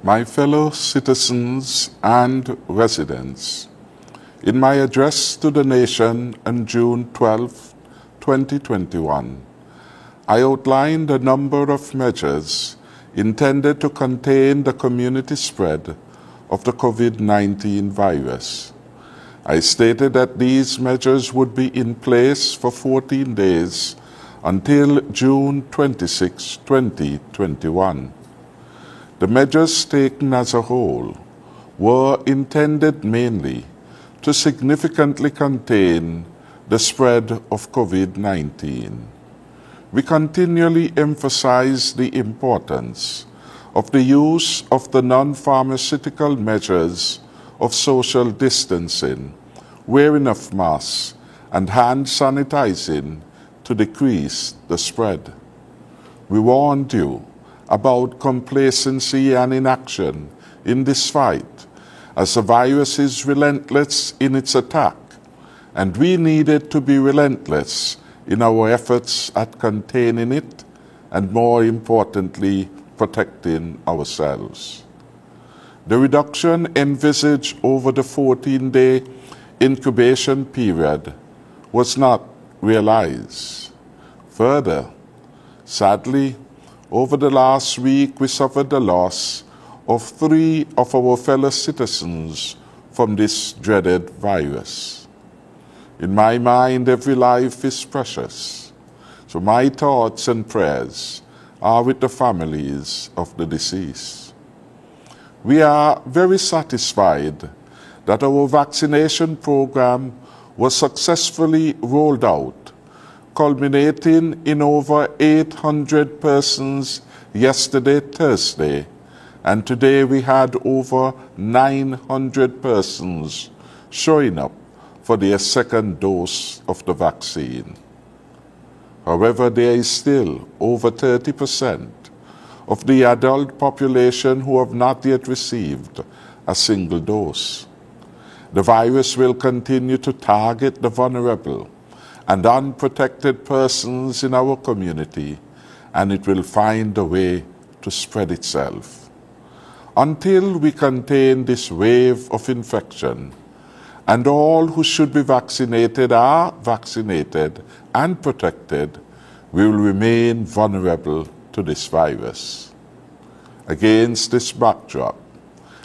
My fellow citizens and residents, in my address to the nation on June 12, 2021, I outlined a number of measures intended to contain the community spread of the COVID-19 virus. I stated that these measures would be in place for 14 days until June 26, 2021. The measures taken as a whole were intended mainly to significantly contain the spread of COVID-19. We continually emphasize the importance of the use of the non-pharmaceutical measures of social distancing, wearing of masks, and hand sanitizing to decrease the spread. We warned you about complacency and inaction in this fight, as the virus is relentless in its attack, and we needed to be relentless in our efforts at containing it and, more importantly, protecting ourselves. The reduction envisaged over the 14-day incubation period was not realized. Further, sadly, over the last week, we suffered the loss of 3 of our fellow citizens from this dreaded virus. In my mind, every life is precious, so my thoughts and prayers are with the families of the deceased. We are very satisfied that our vaccination program was successfully rolled out, culminating in over 800 persons yesterday, Thursday, and today we had over 900 persons showing up for their second dose of the vaccine. However, there is still over 30% of the adult population who have not yet received a single dose. The virus will continue to target the vulnerable and unprotected persons in our community, and it will find a way to spread itself. Until we contain this wave of infection, and all who should be vaccinated are vaccinated and protected, we will remain vulnerable to this virus. Against this backdrop,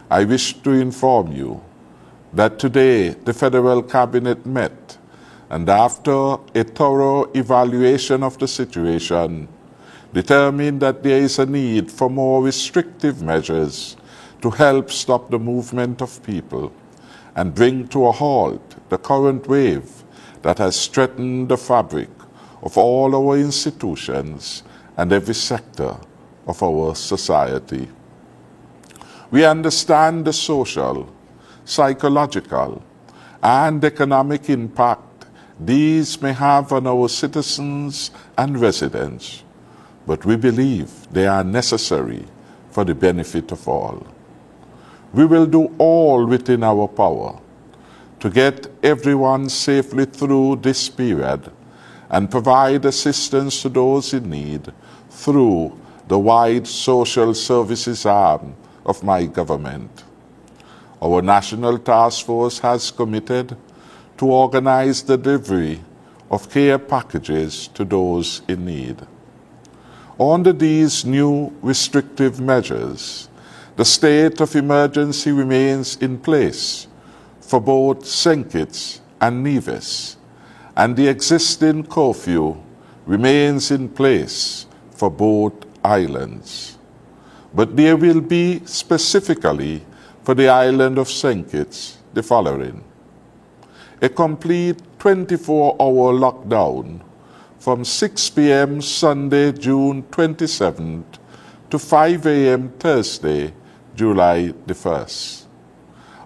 I wish to inform you that today the Federal Cabinet met, and after a thorough evaluation of the situation, determined that there is a need for more restrictive measures to help stop the movement of people and bring to a halt the current wave that has threatened the fabric of all our institutions and every sector of our society. We understand the social, psychological, and economic impact these may have on our citizens and residents, but we believe they are necessary for the benefit of all. We will do all within our power to get everyone safely through this period and provide assistance to those in need through the wide social services arm of my government. Our National Task Force has committed to organize the delivery of care packages to those in need. Under these new restrictive measures, the state of emergency remains in place for both St. Kitts and Nevis, and the existing curfew remains in place for both islands. But there will be specifically for the island of St. Kitts the following: a complete 24-hour lockdown from 6 p.m. Sunday, June 27th to 5 a.m. Thursday, July the 1st.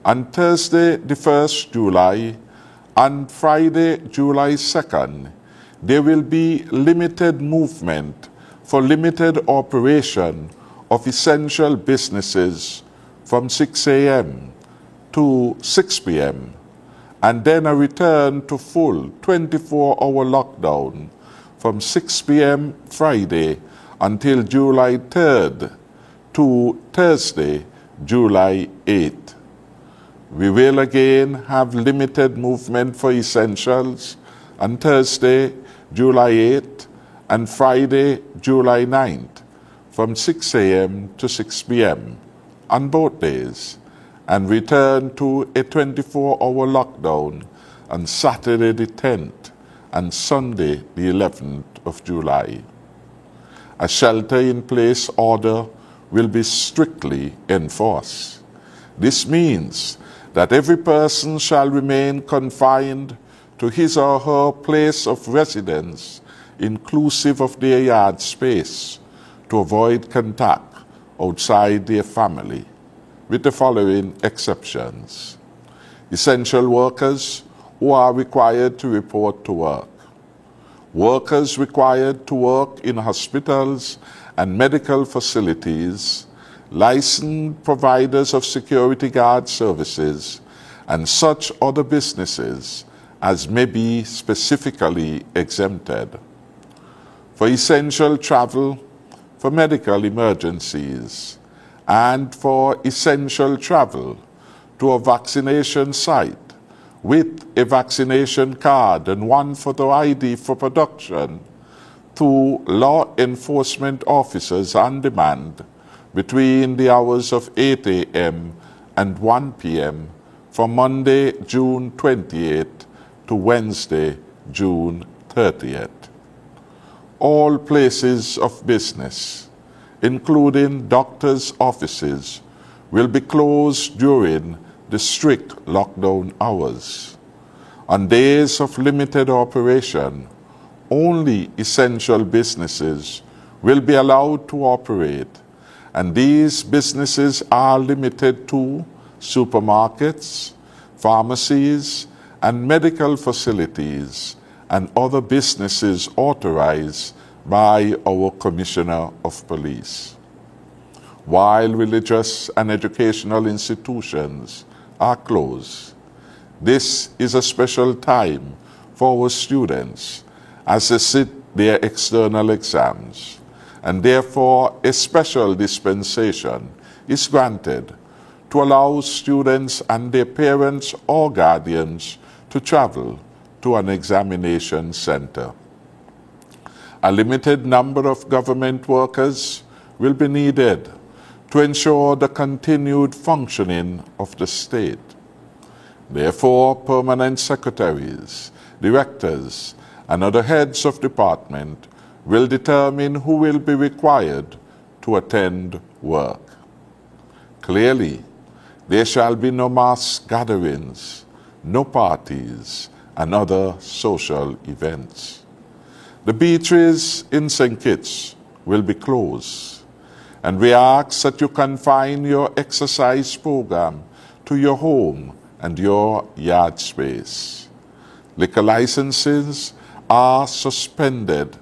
On Thursday, the 1st July, and Friday, July 2nd, there will be limited movement for limited operation of essential businesses from 6 a.m. to 6 p.m., and then a return to full 24-hour lockdown from 6 p.m. Friday until July 3rd to Thursday, July 8. We will again have limited movement for essentials on Thursday, July 8, and Friday, July 9th, from 6 a.m. to 6 p.m. on both days, and return to a 24-hour lockdown on Saturday the 10th and Sunday the 11th of July. A shelter-in-place order will be strictly enforced. This means that every person shall remain confined to his or her place of residence, inclusive of their yard space, to avoid contact outside their family, with the following exceptions: essential workers who are required to report to work, workers required to work in hospitals and medical facilities, licensed providers of security guard services, and such other businesses as may be specifically exempted. For essential travel, for medical emergencies, and for essential travel to a vaccination site with a vaccination card and one photo ID for production to law enforcement officers on demand between the hours of 8 a.m. and 1 p.m. from Monday, June 28th to Wednesday, June 30th. All places of business, including doctors' offices, will be closed during the strict lockdown hours. On days of limited operation, only essential businesses will be allowed to operate, and these businesses are limited to supermarkets, pharmacies, and medical facilities, and other businesses authorized by our Commissioner of Police. While religious and educational institutions are closed, this is a special time for our students as they sit their external exams, and therefore a special dispensation is granted to allow students and their parents or guardians to travel to an examination center. A limited number of government workers will be needed to ensure the continued functioning of the state. Therefore, permanent secretaries, directors, and other heads of department will determine who will be required to attend work. Clearly, there shall be no mass gatherings, no parties, and other social events. The beaches in St. Kitts will be closed, and we ask that you confine your exercise program to your home and your yard space. Liquor licenses are suspended.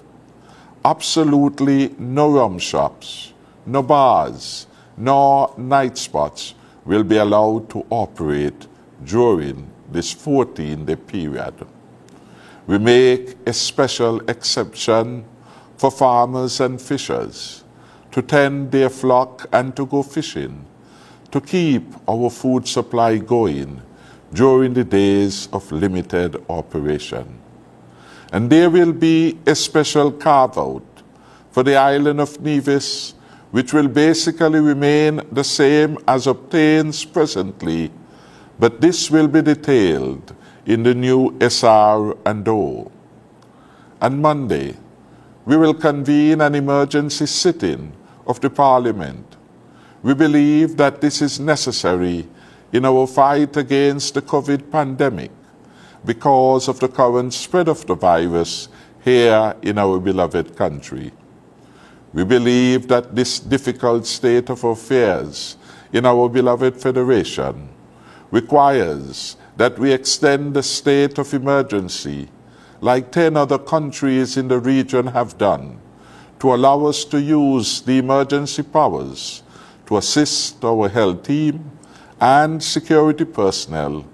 Absolutely no rum shops, no bars, nor night spots will be allowed to operate during this 14-day period. We make a special exception for farmers and fishers to tend their flock and to go fishing, to keep our food supply going during the days of limited operation. And there will be a special carve-out for the island of Nevis, which will basically remain the same as obtains presently, but this will be detailed in the new SR&O. On Monday, we will convene an emergency sitting of the Parliament. We believe that this is necessary in our fight against the COVID pandemic because of the current spread of the virus here in our beloved country. We believe that this difficult state of affairs in our beloved Federation requires that we extend the state of emergency, like 10 other countries in the region have done, to allow us to use the emergency powers to assist our health team and security personnel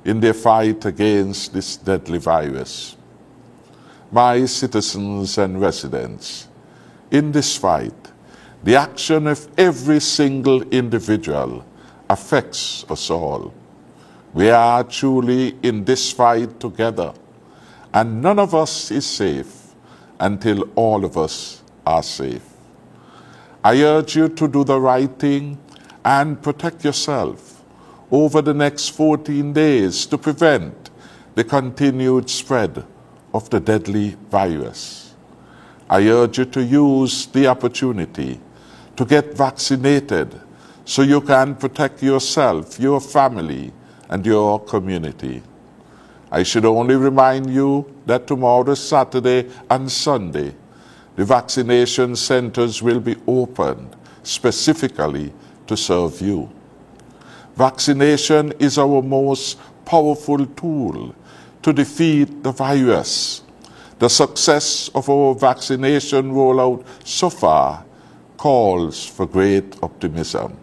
in their fight against this deadly virus. My citizens and residents, in this fight, the action of every single individual affects us all. We are truly in this fight together, and none of us is safe until all of us are safe. I urge you to do the right thing and protect yourself over the next 14 days to prevent the continued spread of the deadly virus. I urge you to use the opportunity to get vaccinated so you can protect yourself, your family, and your community. I should only remind you that tomorrow, Saturday and Sunday, the vaccination centers will be opened specifically to serve you. Vaccination is our most powerful tool to defeat the virus. The success of our vaccination rollout so far calls for great optimism.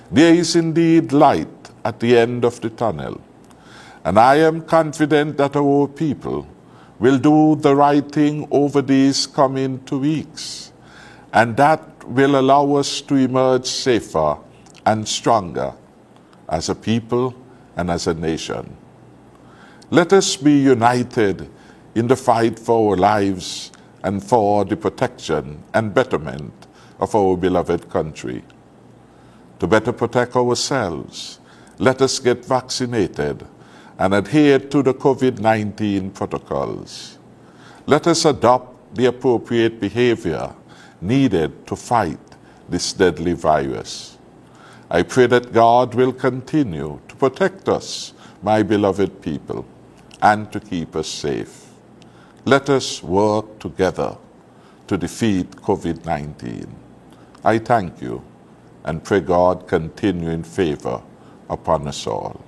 There is indeed light at the end of the tunnel, and I am confident that our people will do the right thing over these coming 2 weeks, and that will allow us to emerge safer and stronger as a people and as a nation. Let us be united in the fight for our lives and for the protection and betterment of our beloved country. To better protect ourselves, let us get vaccinated and adhere to the COVID-19 protocols. Let us adopt the appropriate behavior needed to fight this deadly virus. I pray that God will continue to protect us, my beloved people, and to keep us safe. Let us work together to defeat COVID-19. I thank you and pray God continue in favor upon us all.